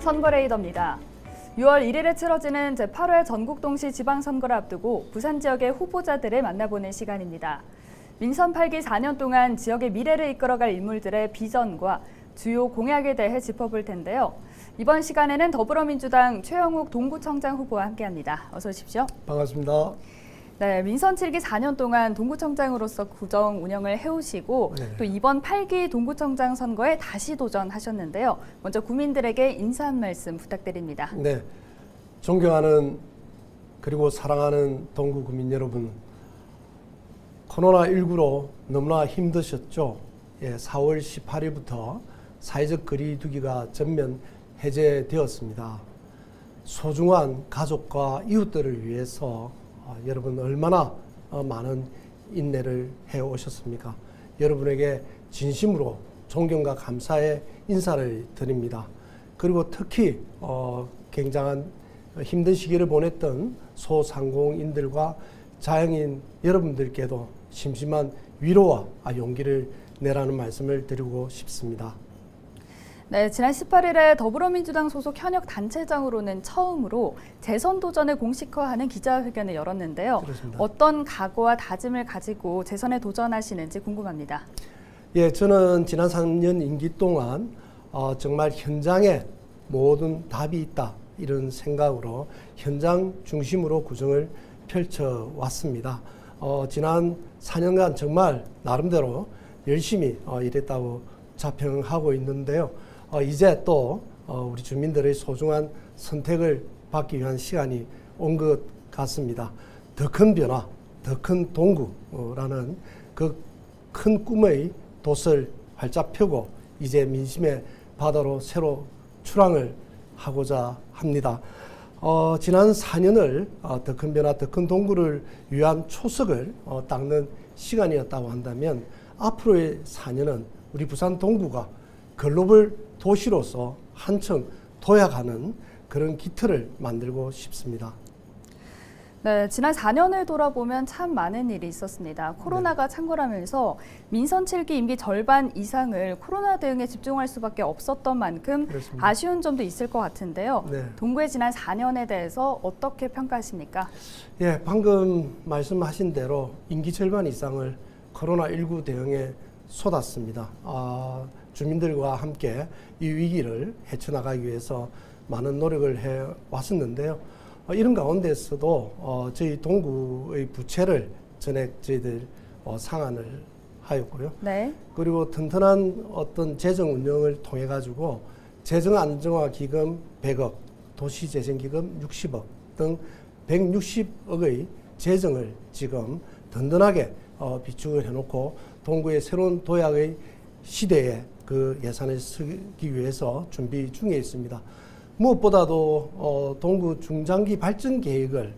선거레이더입니다. 6월 1일에 치러지는 제8회 전국동시 지방선거를 앞두고 부산 지역의 후보자들을 만나보는 시간입니다. 민선 8기 4년 동안 지역의 미래를 이끌어갈 인물들의 비전과 주요 공약에 대해 짚어볼 텐데요. 이번 시간에는 더불어민주당 최영욱 동구청장 후보와 함께합니다. 어서 오십시오. 반갑습니다. 네, 민선 7기 4년 동안 동구청장으로서 구청 운영을 해오시고 또 이번 8기 동구청장 선거에 다시 도전하셨는데요. 먼저 구민들에게 인사 한 말씀 부탁드립니다. 네, 존경하는 그리고 사랑하는 동구 구민 여러분, 코로나19로 너무나 힘드셨죠? 4월 18일부터 사회적 거리 두기가 전면 해제되었습니다. 소중한 가족과 이웃들을 위해서 여러분 얼마나 많은 인내를 해오셨습니까? 여러분에게 진심으로 존경과 감사의 인사를 드립니다. 그리고 특히 굉장한 힘든 시기를 보냈던 소상공인들과 자영인 여러분들께도 심심한 위로와 용기를 내라는 말씀을 드리고 싶습니다. 네, 지난 18일에 더불어민주당 소속 현역 단체장으로는 처음으로 재선 도전을 공식화하는 기자회견을 열었는데요. 그렇습니다. 어떤 각오와 다짐을 가지고 재선에 도전하시는지 궁금합니다. 예, 저는 지난 3년 임기 동안 정말 현장에 모든 답이 있다 이런 생각으로 현장 중심으로 구정을 펼쳐왔습니다. 지난 4년간 정말 나름대로 열심히 일했다고 자평하고 있는데요. 이제 또 우리 주민들의 소중한 선택을 받기 위한 시간이 온 것 같습니다. 더 큰 변화, 더 큰 동구라는 그 큰 꿈의 돛을 활짝 펴고 이제 민심의 바다로 새로 출항을 하고자 합니다. 지난 4년을 더 큰 변화, 더 큰 동구를 위한 초석을 닦는 시간이었다고 한다면 앞으로의 4년은 우리 부산 동구가 글로벌 도시로서 한층 도약하는 그런 기틀을 만들고 싶습니다. 네, 지난 4년을 돌아보면 참 많은 일이 있었습니다. 코로나가 창궐하면서 민선 7기 임기 절반 이상을 코로나 대응에 집중할 수밖에 없었던 만큼 그렇습니다. 아쉬운 점도 있을 것 같은데요. 네. 동구의 지난 4년에 대해서 어떻게 평가하십니까? 예, 방금 말씀하신 대로 임기 절반 이상을 코로나19 대응에 쏟았습니다. 주민들과 함께 이 위기를 헤쳐나가기 위해서 많은 노력을 해왔었는데요. 이런 가운데서도 저희 동구의 부채를 전액 저희들 상환을 하였고요. 네. 그리고 튼튼한 어떤 재정 운영을 통해 가지고 재정안정화기금 100억, 도시재생기금 60억 등 160억의 재정을 지금 든든하게 비축을 해놓고 동구의 새로운 도약의 시대에 그 예산을 쓰기 위해서 준비 중에 있습니다. 무엇보다도 동구 중장기 발전 계획을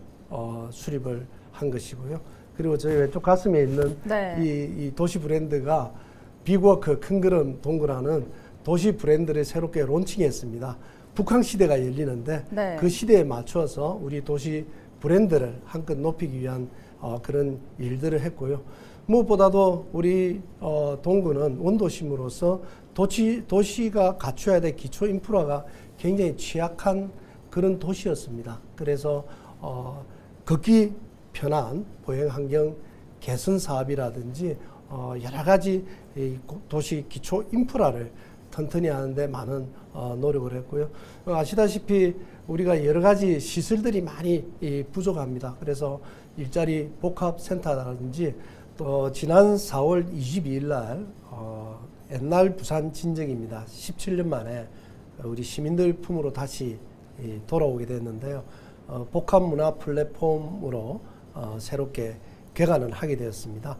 수립을 한 것이고요. 그리고 저희 왼쪽 가슴에 있는 이 도시 브랜드가 빅워크 큰 그림 동구라는 도시 브랜드를 새롭게 론칭했습니다. 북한 시대가 열리는데 그 시대에 맞춰서 우리 도시 브랜드를 한껏 높이기 위한 그런 일들을 했고요. 무엇보다도 우리 동구는 원도심으로서 도시가 갖춰야 될 기초 인프라가 굉장히 취약한 그런 도시였습니다. 그래서 걷기 편한 보행 환경 개선 사업이라든지 여러 가지 도시 기초 인프라를 튼튼히 하는데 많은 노력을 했고요. 아시다시피 우리가 여러 가지 시설들이 많이 부족합니다. 그래서 일자리 복합센터라든지 또 지난 4월 22일 날 옛날 부산 진정입니다. 17년 만에 우리 시민들 품으로 다시 돌아오게 됐는데요. 복합문화 플랫폼으로 새롭게 개관을 하게 되었습니다.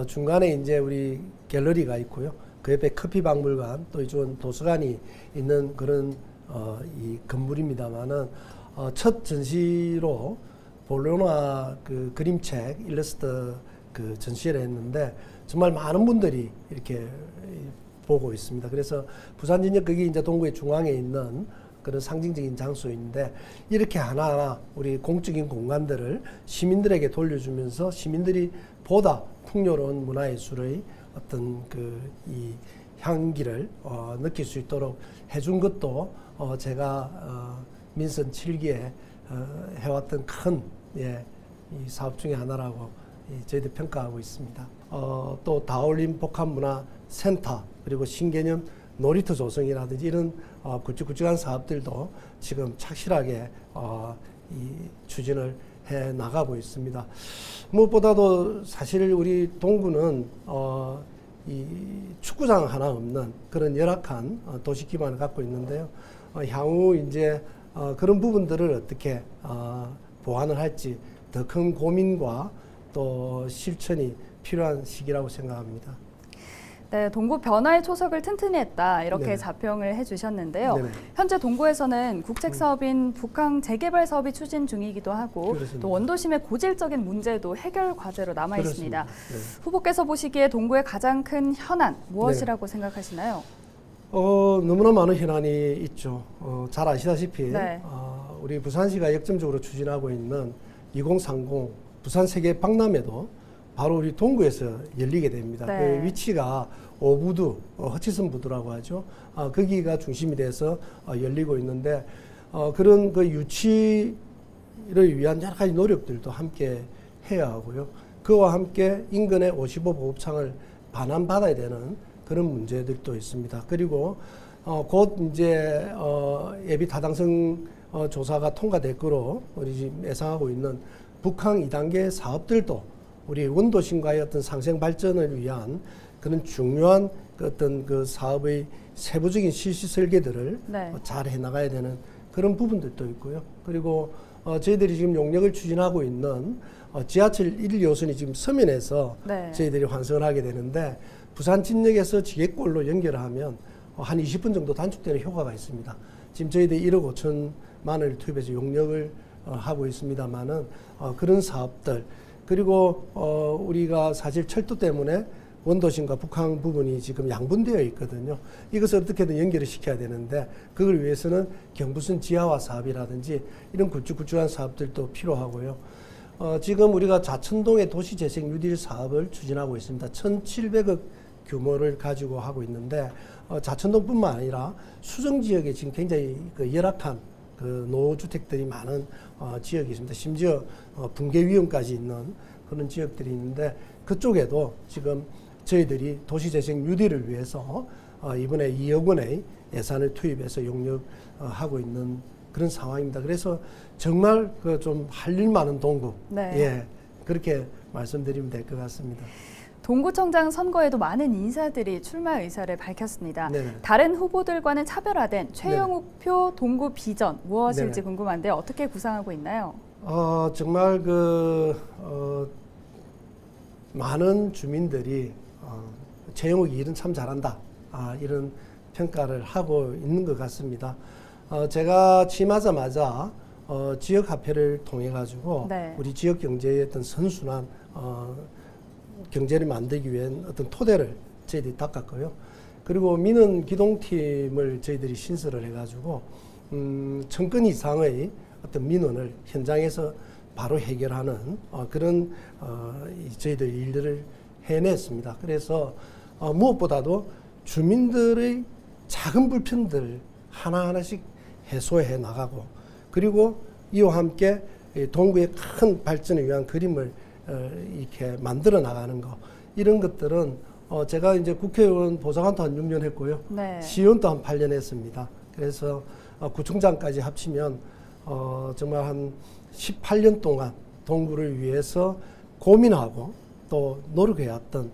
중간에 이제 우리 갤러리가 있고요. 그 옆에 커피박물관 또 이쪽은 도서관이 있는 그런 이 건물입니다만은 첫 전시로 볼로나 그 그림책 일러스트 그 전시를 했는데 정말 많은 분들이 이렇게 보고 있습니다. 그래서 부산진역 거기 이제 동구의 중앙에 있는 그런 상징적인 장소인데 이렇게 하나하나 우리 공적인 공간들을 시민들에게 돌려주면서 시민들이 보다 풍요로운 문화예술의 어떤 그 이 향기를 느낄 수 있도록 해준 것도 제가 민선 7기에 해왔던 큰 이 사업 중에 하나라고 저희들 평가하고 있습니다. 또 다올림 복합문화센터 그리고 신개념 놀이터 조성이라든지 이런 굵직굵직한 사업들도 지금 착실하게 이 추진을 해 나가고 있습니다. 무엇보다도 사실 우리 동구는 이 축구장 하나 없는 그런 열악한 도시 기반을 갖고 있는데요. 향후 이제 그런 부분들을 어떻게 보완을 할지 더 큰 고민과 또 실천이 필요한 시기라고 생각합니다. 네, 동구 변화의 초석을 튼튼히 했다 이렇게 네네. 자평을 해주셨는데요. 네네. 현재 동구에서는 국책 사업인 북항 재개발 사업이 추진 중이기도 하고 그렇습니다. 또 원도심의 고질적인 문제도 해결 과제로 남아 있습니다. 네. 후보께서 보시기에 동구의 가장 큰 현안 무엇이라고 생각하시나요? 너무나 많은 현안이 있죠. 잘 아시다시피 네. 우리 부산시가 역점적으로 추진하고 있는 2030 부산 세계 박람회도 바로 우리 동구에서 열리게 됩니다. 네. 그 위치가 오부두, 허치슨 부두라고 하죠. 거기가 중심이 돼서 열리고 있는데 그런 그 유치를 위한 여러 가지 노력들도 함께 해야 하고요. 그와 함께 인근의 55 보급창을 반환받아야 되는 그런 문제들도 있습니다. 그리고 곧 이제 예비 타당성 조사가 통과될 거로 우리 지금 예상하고 있는 북항 2단계 사업들도 우리 원도심과의 어떤 상생 발전을 위한 그런 중요한 어떤 그 사업의 세부적인 실시 설계들을 네. 잘 해나가야 되는 그런 부분들도 있고요. 그리고 저희들이 지금 용역을 추진하고 있는 지하철 1호선이 지금 서면에서 네. 저희들이 완성을 하게 되는데 부산 진역에서 지게골로 연결을 하면 한 20분 정도 단축되는 효과가 있습니다. 지금 저희들이 1억 5천만 원을 투입해서 용역을 하고 있습니다만은 그런 사업들 그리고 우리가 사실 철도 때문에 원도심과 북항 부분이 지금 양분되어 있거든요. 이것을 어떻게든 연결을 시켜야 되는데 그걸 위해서는 경부선 지하화 사업이라든지 이런 굵직굵직한 사업들도 필요하고요. 지금 우리가 좌천동의 도시재생 뉴딜 사업을 추진하고 있습니다. 1,700억 규모를 가지고 하고 있는데 좌천동뿐만 아니라 수정지역에 지금 굉장히 그 열악한 그 노후주택들이 많은 지역이 있습니다. 심지어 붕괴 위험까지 있는 그런 지역들이 있는데 그쪽에도 지금 저희들이 도시재생 뉴딜을 위해서 이번에 2억 원의 예산을 투입해서 용역하고 있는 그런 상황입니다. 그래서 정말 그 좀 할 일 많은 동구, 네. 예, 그렇게 말씀드리면 될 것 같습니다. 동구청장 선거에도 많은 인사들이 출마 의사를 밝혔습니다. 네네. 다른 후보들과는 차별화된 최영욱표 동구 비전 무엇일지 네네. 궁금한데 어떻게 구상하고 있나요? 정말 많은 주민들이 최영욱이 일은 참 잘한다. 이런 평가를 하고 있는 것 같습니다. 제가 취임하자마자 지역 화폐를 통해 가지고 네. 우리 지역 경제의 어떤 선순환 경제를 만들기 위한 어떤 토대를 저희들이 닦았고요. 그리고 민원 기동팀을 저희들이 신설을 해가지고 1,000건 이상의 어떤 민원을 현장에서 바로 해결하는 그런 저희들 일들을 해냈습니다. 그래서 무엇보다도 주민들의 작은 불편들 하나하나씩 해소해 나가고 그리고 이와 함께 동구의 큰 발전을 위한 그림을 이렇게 만들어 나가는 거 이런 것들은 제가 이제 국회의원 보좌관도 한 6년 했고요. 네. 시의원도 한 8년 했습니다. 그래서 구청장까지 합치면 정말 한 18년 동안 동구를 위해서 고민하고 또 노력해왔던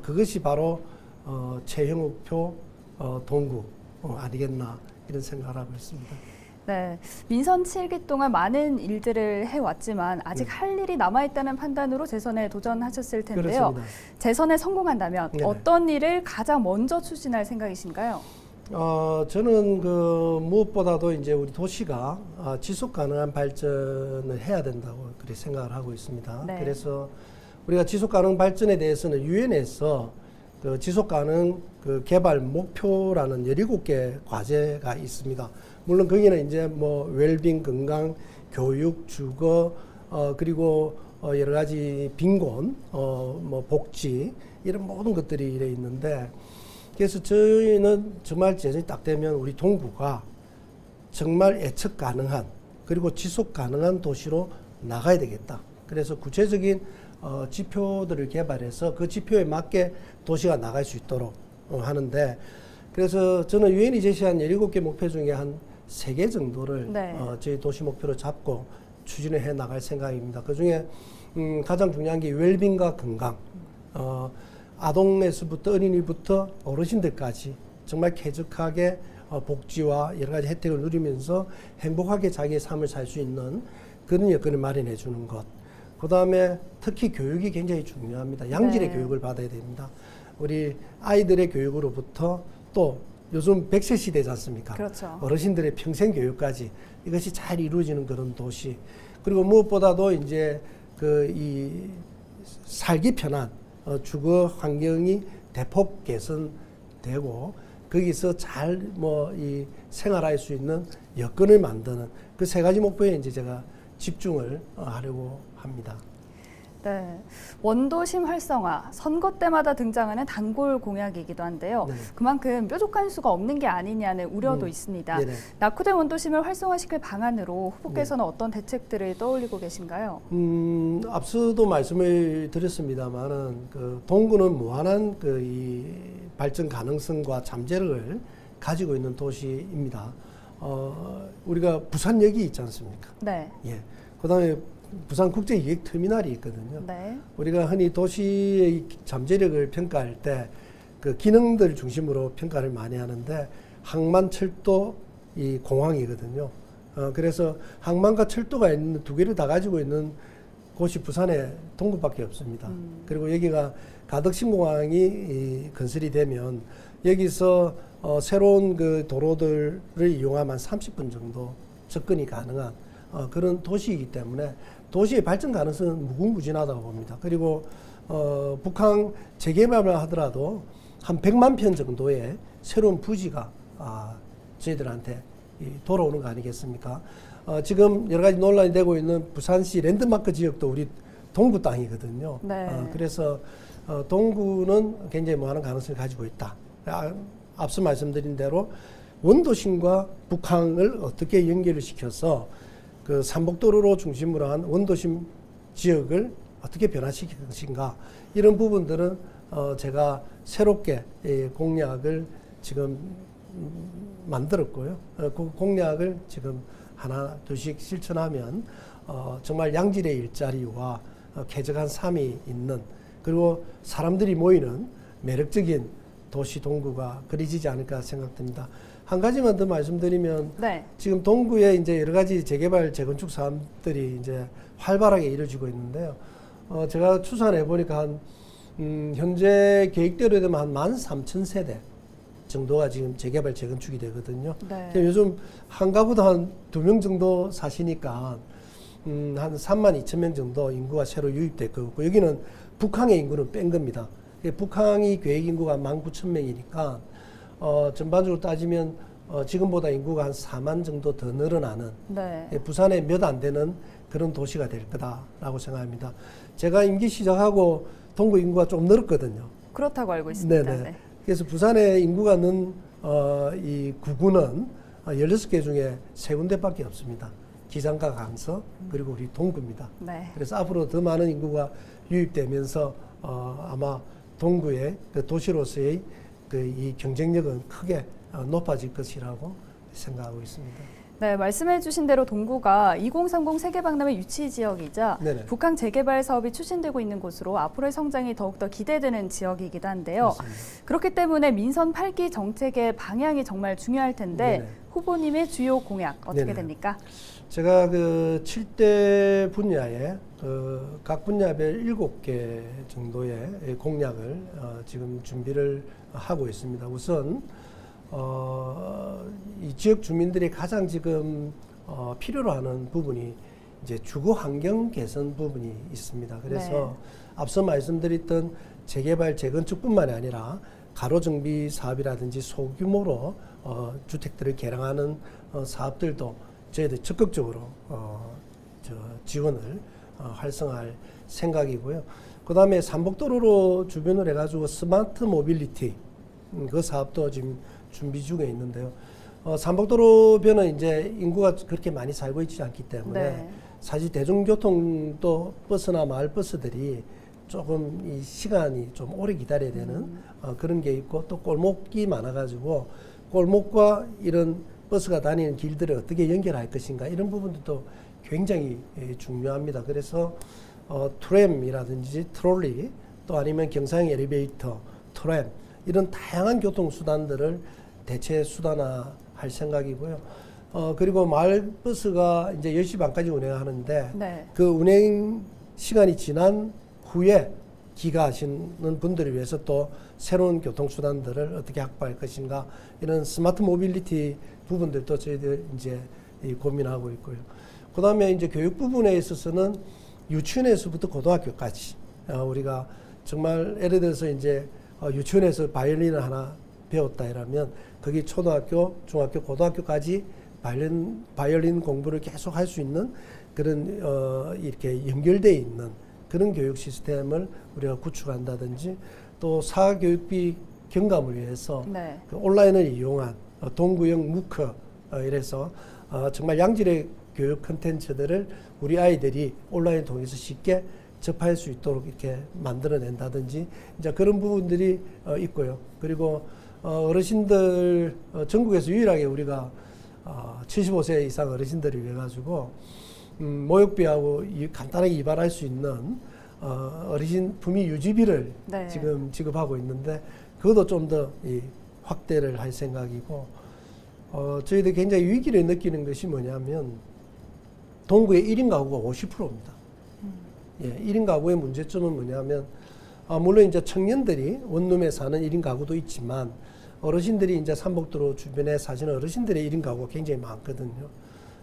그것이 바로 최영욱표 동구 아니겠나 이런 생각을 하고 있습니다. 네, 민선 7기 동안 많은 일들을 해왔지만 아직 할 일이 남아있다는 판단으로 재선에 도전하셨을 텐데요. 그렇습니다. 재선에 성공한다면 네네. 어떤 일을 가장 먼저 추진할 생각이신가요? 저는 무엇보다도 이제 우리 도시가 지속 가능한 발전을 해야 된다고 그렇게 생각을 하고 있습니다. 네. 그래서 우리가 지속 가능 발전에 대해서는 유엔에서 그 지속 가능 그 개발 목표라는 17개 과제가 있습니다. 물론 거기는 이제 뭐 웰빙, 건강, 교육, 주거, 그리고 여러 가지 빈곤, 뭐 복지 이런 모든 것들이 이래 있는데 그래서 저희는 정말 재정이 딱 되면 우리 동구가 정말 예측 가능한 그리고 지속 가능한 도시로 나가야 되겠다. 그래서 구체적인 지표들을 개발해서 그 지표에 맞게 도시가 나갈 수 있도록 하는데, 그래서 저는 유엔이 제시한 17개 목표 중에 한 3개 정도를 네. 저희 도시 목표로 잡고 추진을 해 나갈 생각입니다. 그 중에 가장 중요한 게 웰빙과 건강, 아동에서부터 어린이부터 어르신들까지 정말 쾌적하게 복지와 여러 가지 혜택을 누리면서 행복하게 자기의 삶을 살 수 있는 그런 여건을 마련해 주는 것. 그 다음에 특히 교육이 굉장히 중요합니다. 양질의 네. 교육을 받아야 됩니다. 우리 아이들의 교육으로부터 또 요즘 100세 시대지 않습니까? 그렇죠. 어르신들의 평생 교육까지 이것이 잘 이루어지는 그런 도시. 그리고 무엇보다도 이제 이 살기 편한 주거 환경이 대폭 개선되고 거기서 잘 이 생활할 수 있는 여건을 만드는 그 3가지 목표에 이제 제가 집중을 하려고 합니다. 네, 원도심 활성화, 선거 때마다 등장하는 단골 공약이기도 한데요. 네. 그만큼 뾰족한 수가 없는 게 아니냐는 우려도 있습니다. 네네. 낙후된 원도심을 활성화시킬 방안으로 후보께서는 네. 어떤 대책들을 떠올리고 계신가요? 앞서도 말씀을 드렸습니다만은 동구는 무한한 이 발전 가능성과 잠재력을 가지고 있는 도시입니다. 우리가 부산역이 있지 않습니까? 네. 예. 그다음에 부산국제기획터미널이 있거든요. 네. 우리가 흔히 도시의 잠재력을 평가할 때 그 기능들 중심으로 평가를 많이 하는데 항만철도 이 공항이거든요. 그래서 항만과 철도가 있는 2개를 다 가지고 있는 곳이 부산에 동구밖에 없습니다. 그리고 여기가 가덕신공항이 건설이 되면 여기서 새로운 그 도로들을 이용하면 30분 정도 접근이 가능한 그런 도시이기 때문에 도시의 발전 가능성은 무궁무진하다고 봅니다. 그리고 북한 재개발만 하더라도 한 100만 평 정도의 새로운 부지가 저희들한테 돌아오는 거 아니겠습니까? 지금 여러 가지 논란이 되고 있는 부산시 랜드마크 지역도 우리 동구 땅이거든요. 네. 그래서 동구는 굉장히 많은 가능성을 가지고 있다. 앞서 말씀드린 대로 원도심과 북항을 어떻게 연결을 시켜서 그 삼복도로로 중심으로 한 원도심 지역을 어떻게 변화시킬 것인가, 이런 부분들은 제가 새롭게 공약을 지금 만들었고요. 그 공약을 지금 하나 둘씩 실천하면 정말 양질의 일자리와 쾌적한 삶이 있는, 그리고 사람들이 모이는 매력적인 도시 동구가 그려지지 않을까 생각됩니다. 한 가지만 더 말씀드리면, 네. 지금 동구에 이제 여러 가지 재개발, 재건축 사업들이 이제 활발하게 이루어지고 있는데요. 제가 추산해 보니까 현재 계획대로 되면 한 13,000세대 정도가 지금 재개발, 재건축이 되거든요. 네. 요즘 한가구도 한 2명 정도 사시니까 한 32,000명 정도 인구가 새로 유입될 거고, 여기는 북항의 인구는 뺀 겁니다. 북항이 계획 인구가 19,000명이니까 전반적으로 따지면 지금보다 인구가 한 4만 정도 더 늘어나는, 네. 부산에 몇 안 되는 그런 도시가 될 거다라고 생각합니다. 제가 임기 시작하고 동구 인구가 좀 늘었거든요. 그렇다고 알고 있습니다. 네네. 네. 그래서 부산에 인구가 는 이 구구는 16개 중에 3군데밖에 없습니다. 기장과 강서, 그리고 우리 동구입니다. 네. 그래서 앞으로 더 많은 인구가 유입되면서 아마 동구의 그 도시로서의 이 경쟁력은 크게 높아질 것이라고 생각하고 있습니다. 네, 말씀해 주신 대로 동구가 2030 세계박람회 유치 지역이자 네네. 북한 재개발 사업이 추진되고 있는 곳으로 앞으로의 성장이 더욱더 기대되는 지역이기도 한데요. 맞습니다. 그렇기 때문에 민선 8기 정책의 방향이 정말 중요할 텐데 네네. 후보님의 주요 공약 어떻게 네네. 됩니까? 제가 그 7대 분야에 각 분야별 7개 정도의 공약을 지금 준비를 하고 있습니다. 우선 이 지역 주민들이 가장 지금 필요로 하는 부분이 이제 주거 환경 개선 부분이 있습니다. 그래서 네. 앞서 말씀드렸던 재개발, 재건축뿐만이 아니라 가로 정비 사업이라든지 소규모로 주택들을 개량하는 사업들도 저희들 적극적으로 지원을 활성화할 생각이고요. 그 다음에 삼복도로로 주변을 해가지고 스마트 모빌리티, 그 사업도 지금 준비 중에 있는데요. 삼복도로변은 이제 인구가 그렇게 많이 살고 있지 않기 때문에 네. 사실 대중교통도 버스나 마을버스들이 조금 이 시간이 좀 오래 기다려야 되는 그런 게 있고, 또 골목이 많아가지고 골목과 이런 버스가 다니는 길들을 어떻게 연결할 것인가, 이런 부분들도 굉장히 중요합니다. 그래서 트램이라든지 트롤리, 또 아니면 경사형 엘리베이터, 트램, 이런 다양한 교통수단들을 대체 수단화할 생각이고요. 그리고 마을버스가 이제 10시 반까지 운행하는데 네. 그 운행 시간이 지난 후에 귀가하시는 분들을 위해서 또 새로운 교통수단들을 어떻게 확보할 것인가, 이런 스마트 모빌리티 부분들도 저희들 이제 고민하고 있고요. 그 다음에 이제 교육 부분에 있어서는 유치원에서부터 고등학교까지 우리가 정말 예를 들어서 이제 유치원에서 바이올린을 하나 배웠다 이러면 거기 초등학교, 중학교, 고등학교까지 바이올린 공부를 계속 할 수 있는 그런 이렇게 연결되어 있는 그런 교육 시스템을 우리가 구축한다든지, 또 사교육비 경감을 위해서 네. 그 온라인을 이용한 동구형 무크, 이래서 정말 양질의 교육 콘텐츠들을 우리 아이들이 온라인 통해서 쉽게 접할 수 있도록 이렇게 만들어낸다든지, 이제 그런 부분들이 있고요. 그리고 어르신들 전국에서 유일하게 우리가 75세 이상 어르신들을 위해 가지고 모욕비하고 간단하게 이발할 수 있는 어르신 품위 유지비를 네. 지금 지급하고 있는데, 그것도 좀 더 확대를 할 생각이고, 저희들이 굉장히 위기를 느끼는 것이 뭐냐면 동구의 1인 가구가 50%입니다. 예, 1인 가구의 문제점은 뭐냐면 물론 이제 청년들이 원룸에 사는 1인 가구도 있지만 어르신들이 이제 삼복도로 주변에 사시는 어르신들의 1인 가구가 굉장히 많거든요.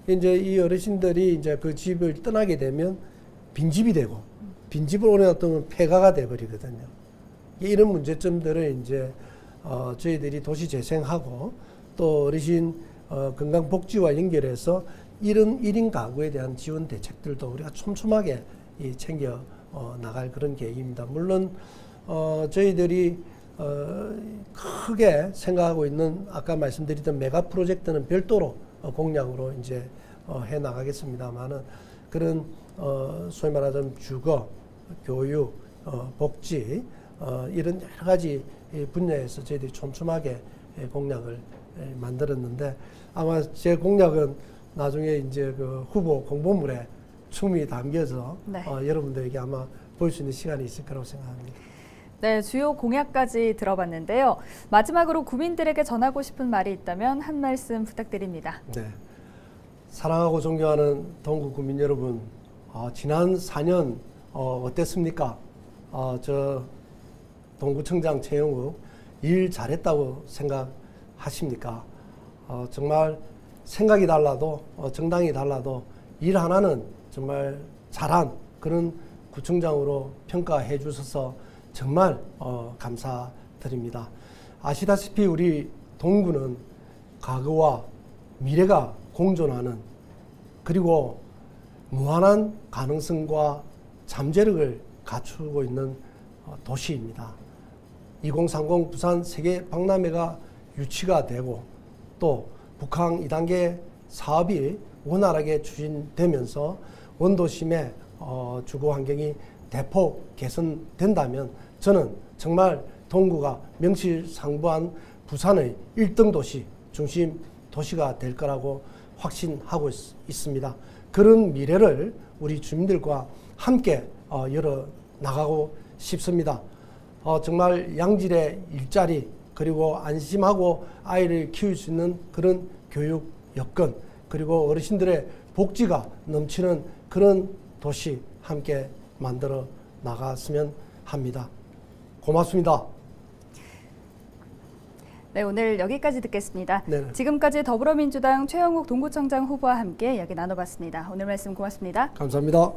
이제 이 어르신들이 이제 그 집을 떠나게 되면 빈집이 되고, 빈집을 오래 놔두면 폐가가 돼버리거든요. 이런 문제점들을 이제 저희들이 도시 재생하고, 또 어르신 건강복지와 연결해서 이런 1인 가구에 대한 지원 대책들도 우리가 촘촘하게 챙겨 나갈 그런 계획입니다. 물론 저희들이 크게 생각하고 있는 아까 말씀드렸던 메가 프로젝트는 별도로 공약으로 이제 해 나가겠습니다만은, 그런 소위 말하자면 주거, 교육, 복지, 이런 여러 가지 분야에서 저희들이 촘촘하게 공약을 만들었는데, 아마 제 공약은 나중에 이제 그 후보 공보물에 충분히 담겨서 네. 여러분들에게 아마 볼 수 있는 시간이 있을 거라고 생각합니다. 네, 주요 공약까지 들어봤는데요. 마지막으로 구민들에게 전하고 싶은 말이 있다면 한 말씀 부탁드립니다. 네, 사랑하고 존경하는 동구 구민 여러분, 지난 4년 어땠습니까? 저 동구청장 최영욱 일 잘했다고 생각하십니까? 정말 생각이 달라도 정당이 달라도 일 하나는 정말 잘한 그런 구청장으로 평가해 주셔서 정말 감사드립니다. 아시다시피 우리 동구는 과거와 미래가 공존하는, 그리고 무한한 가능성과 잠재력을 갖추고 있는 도시입니다. 2030 부산 세계 박람회가 유치가 되고, 또 북항 2단계 사업이 원활하게 추진되면서 원도심의 주거 환경이 대폭 개선된다면 저는 정말 동구가 명실상부한 부산의 1등 도시, 중심 도시가 될 거라고 확신하고 있습니다. 그런 미래를 우리 주민들과 함께 열어 나가고 싶습니다. 정말 양질의 일자리, 그리고 안심하고 아이를 키울 수 있는 그런 교육 여건, 그리고 어르신들의 복지가 넘치는 그런 도시 함께 만들어 나갔으면 합니다. 고맙습니다. 네, 오늘 여기까지 듣겠습니다. 네네. 지금까지 더불어민주당 최영욱 동구청장 후보와 함께 이야기 나눠봤습니다. 오늘 말씀 고맙습니다. 감사합니다.